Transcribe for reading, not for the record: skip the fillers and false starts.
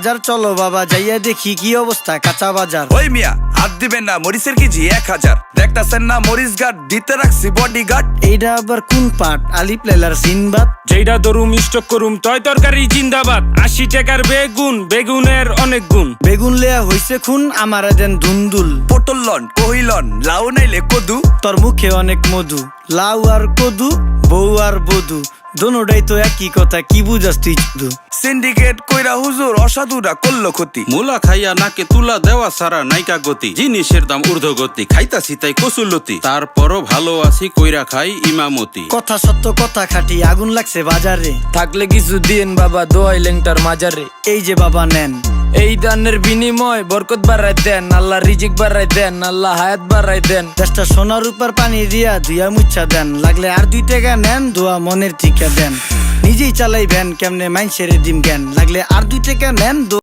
বাজার চলো বাবা যাইয়া দেখি কি অবস্থা কাঁচা বাজার। ওই মিয়া হাত দিবেন না, মরিচের কেজি 1000। দেখতাছেন না মরিচ গার্ড দিতে রাখছি বডি গার্ড। এইটা আবার কোন পাট? আলিপ লাইলার সিনবাদ। যেইটা ধরুম স্টক করুম তয় তরকারি জিন্দাবাদ। 80 টাকার বেগুন, বেগুনের অনেক গুণ। বেগুন লেয়া হইছে খুন, আমারে দেন ধুন্দুল। পটল লন কহিলন, লাউ নাইলে কদু। তোর মুখে অনেক মধু, লাউ আর কদু, বউ আর বধু, দোনোটাই তো একই কথা, কি বুঝাস তুই শুধু? সিন্ডিকেট কইরা হুজুর অসাধুরা করলো ক্ষতি। মুলা খাইয়া নাকে তুলা দেওয়া সারা নাইকা গতি। জিনিসের দাম ঊর্ধ্বগতি, খাইতাছি তাই কসুলতি। তারপরও ভালো আছি কইরা খাই ইমামতি। কথা সত্য কথা খাটি, আগুন লাগছে বাজারে। থাকলে কিছু দিন বাবা, দোয়াই লেংটার মাজারে। এই যে বাবা নেন, এই দানের বিনিময় বরকত বাড়াই দেন, আল্লাহ রিজিক বাড়াই দেন, আল্লাহ হায়াত বাড়াই দেন। দেশটা সোনার উপর পানি দিয়া ধুইয়া মুচ্ছা দেন। লাগলে আর 2 টাকা নেন, দোয়া মনের ঠিকা দেন। নিজেই চালাই ভ্যান, কেমনে মাইনসেরে দিম জ্ঞান। লাগলে আর 2 টাকা নেন।